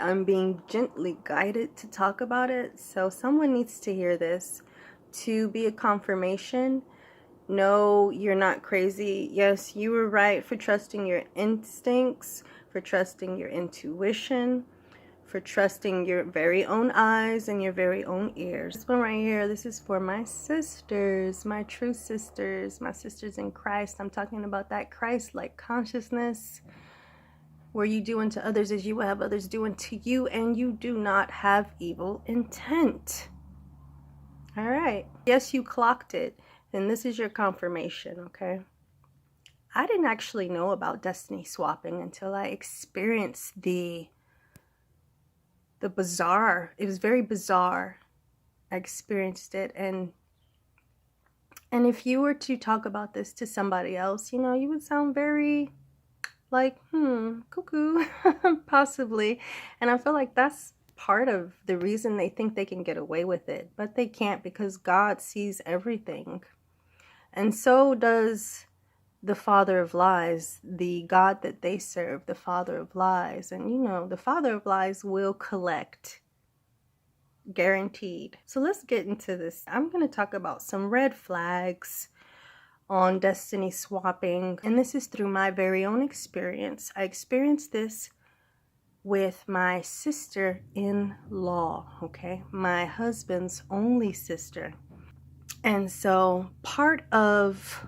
I'm being gently guided to talk about it, so someone needs to hear this to be a confirmation. No, you're not crazy. Yes, you were right for trusting your instincts, for trusting your intuition, for trusting your very own eyes and your very own ears. This one right here, this is for my sisters, my true sisters, my sisters in Christ. I'm talking about that Christ-like consciousness where you do unto others as you would have others do unto you, and you do not have evil intent. All right. Yes, you clocked it, and this is your confirmation, okay? I didn't actually know about destiny swapping until I experienced the bizarre. It was very bizarre. I experienced it, and if you were to talk about this to somebody else, you know, you would sound very like, cuckoo, possibly. And I feel like that's part of the reason they think they can get away with it, but they can't, because God sees everything. And so does the father of lies, the God that they serve, the father of lies. And you know, the father of lies will collect, guaranteed. So let's get into this. I'm going to talk about some red flags on destiny swapping, and this is through my very own experience. I experienced this with my sister-in-law, okay, my husband's only sister. And so part of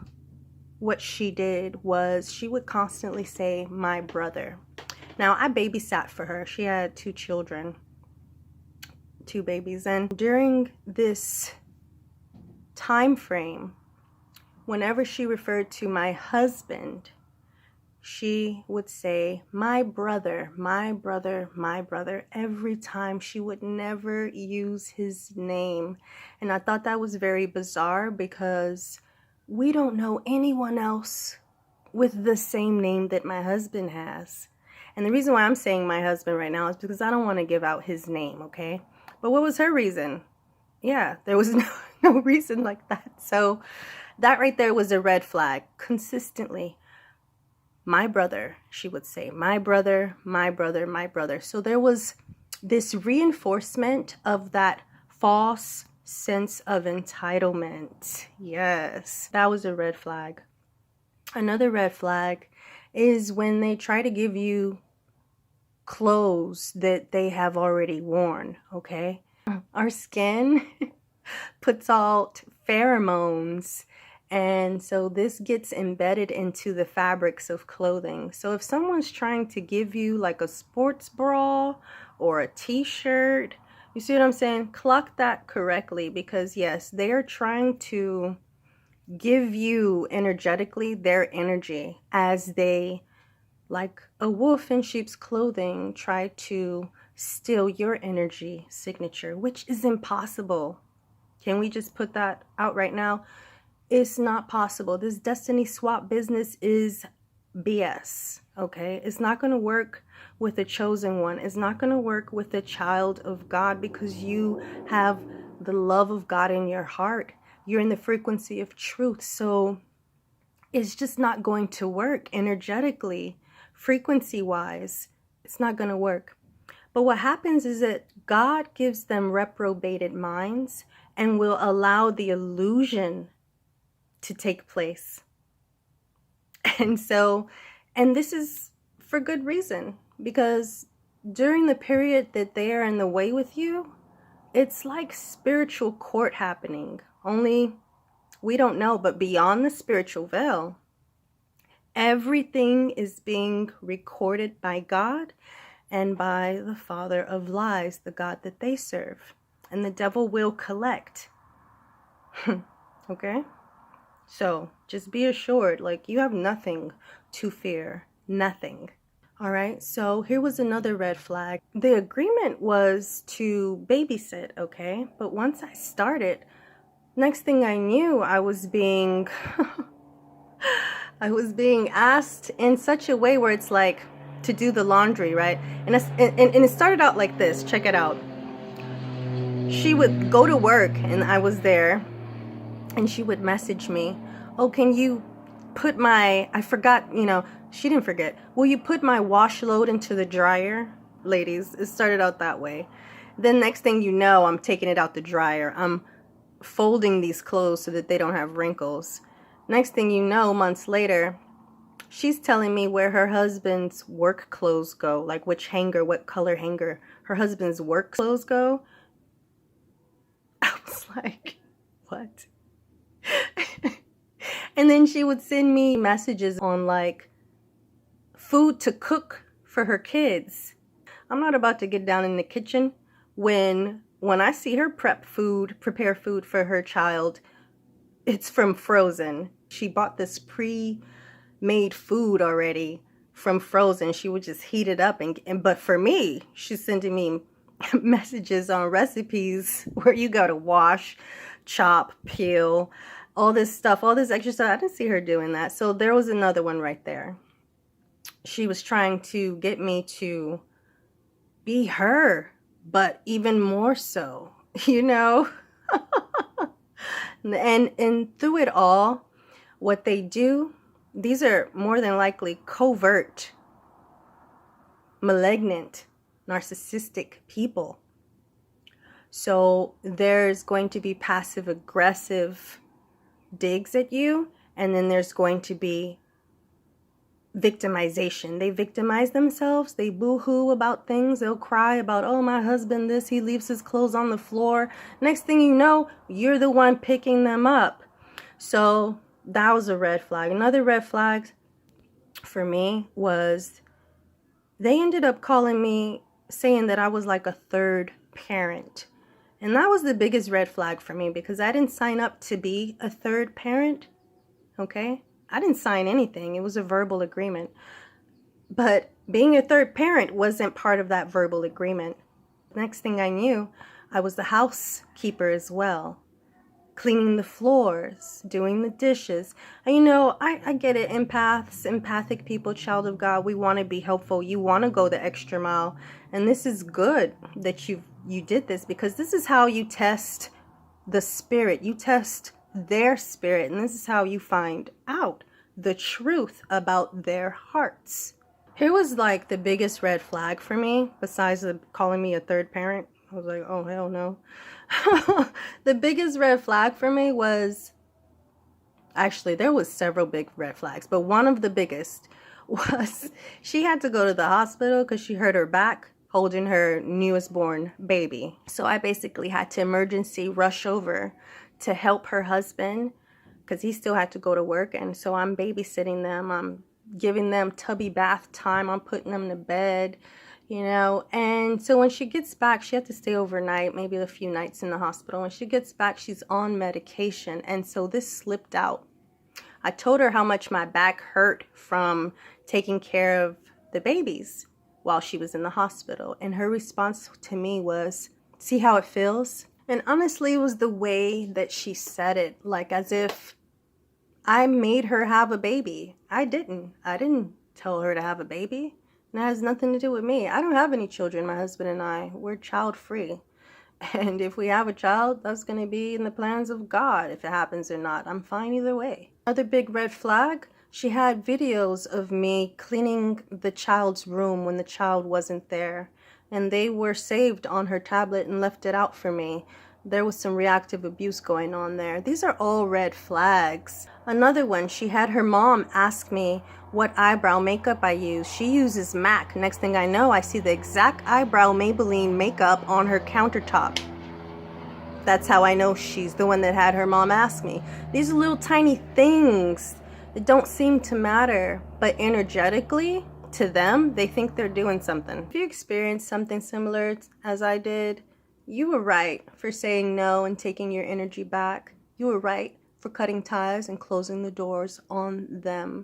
what she did was she would constantly say my brother. Now, I babysat for her. She had 2 children, 2 babies, and during this time frame, whenever she referred to my husband, she would say, my brother, my brother, my brother, every time. She would never use his name. And I thought that was very bizarre, because we don't know anyone else with the same name that my husband has. And the reason why I'm saying my husband right now is because I don't want to give out his name, okay? But what was her reason? Yeah, there was no reason like that. So that right there was a red flag. Consistently, my brother, she would say, my brother, my brother, my brother. So there was this reinforcement of that false sense of entitlement. Yes, that was a red flag. Another red flag is when they try to give you clothes that they have already worn, okay? Our skin puts out pheromones, and so this gets embedded into the fabrics of clothing. So if someone's trying to give you like a sports bra or a t-shirt, you see what I'm saying? Clock that correctly, because yes, they are trying to give you energetically their energy, as they, like a wolf in sheep's clothing, try to steal your energy signature, which is impossible. Can we just put that out right now? It's not possible. This destiny swap business is BS, okay? It's not going to work with a chosen one. It's not going to work with a child of God, because you have the love of God in your heart. You're in the frequency of truth. So it's just not going to work energetically, frequency-wise. It's not going to work. But what happens is that God gives them reprobated minds and will allow the illusion to take place. And so, and this is for good reason, because during the period that they are in the way with you, it's like spiritual court happening. Only we don't know, but beyond the spiritual veil, everything is being recorded by God and by the father of lies, the God that they serve. And the devil will collect. Okay? So just be assured, like, you have nothing to fear. Nothing. All right, so here was another red flag. The agreement was to babysit, okay? But once I started, next thing I knew, I was being I was being asked in such a way where it's like to do the laundry, right? And it started out like this. Check it out. She would go to work and I was there, and she would message me, oh, can you put my, I forgot, you know, she didn't forget, will you put my wash load into the dryer? ladies. It started out that way. Then next thing you know, I'm taking it out the dryer. I'm folding these clothes so that they don't have wrinkles. Next thing you know, months later, she's telling me where her husband's work clothes go, like which hanger, what color hanger her husband's work clothes go. I was like, what? And then she would send me messages on like food to cook for her kids. I'm not about to get down in the kitchen when I see her prepare food for her child. It's from frozen. She bought this pre-made food already from frozen. She would just heat it up but for me, she's sending me messages on recipes where you got to wash, chop, peel, all this stuff, all this extra stuff. I didn't see her doing that. So there was another one right there. She was trying to get me to be her, but even more so, you know? And through it all, what they do, these are more than likely covert, malignant, narcissistic people. So there's going to be passive aggressive digs at you, and then there's going to be victimization. They victimize themselves. They boo-hoo about things. They'll cry about, oh, my husband this, he leaves his clothes on the floor. Next thing you know, you're the one picking them up. So that was a red flag. Another red flag for me was they ended up calling me, saying that I was like a third parent. And that was the biggest red flag for me, because I didn't sign up to be a third parent. Okay? I didn't sign anything. It was a verbal agreement. But being a third parent wasn't part of that verbal agreement. Next thing I knew, I was the housekeeper as well. Cleaning the floors, doing the dishes. And you know, I get it. Empaths, empathic people, child of God, we want to be helpful. You want to go the extra mile. And this is good that you did this, because this is how you test the spirit. You test their spirit, and this is how you find out the truth about their hearts. Here was like the biggest red flag for me, besides calling me a third parent. I was like, oh, hell no. The biggest red flag for me was, actually, there was several big red flags, but one of the biggest was she had to go to the hospital because she hurt her back holding her newest born baby. So I basically had to emergency rush over to help her husband because he still had to go to work. And so I'm babysitting them. I'm giving them tubby bath time. I'm putting them to bed, you know. And so when she gets back, she had to stay overnight, maybe a few nights in the hospital. When she gets back, she's on medication. And so this slipped out. I told her how much my back hurt from taking care of the babies while she was in the hospital. And her response to me was, see how it feels? And honestly, it was the way that she said it, like as if I made her have a baby. I didn't tell her to have a baby. And it has nothing to do with me. I don't have any children, my husband and I. We're child free. And if we have a child, that's going to be in the plans of God. If it happens or not, I'm fine either way. Another big red flag, she had videos of me cleaning the child's room when the child wasn't there. And they were saved on her tablet and left it out for me. There was some reactive abuse going on there. These are all red flags. Another one, she had her mom ask me what eyebrow makeup I use. She uses MAC. Next thing I know, I see the exact eyebrow Maybelline makeup on her countertop. That's how I know she's the one that had her mom ask me. These are little tiny things that don't seem to matter, but energetically, to them, they think they're doing something. If you experienced something similar as I did, you were right for saying no and taking your energy back. You were right for cutting ties and closing the doors on them.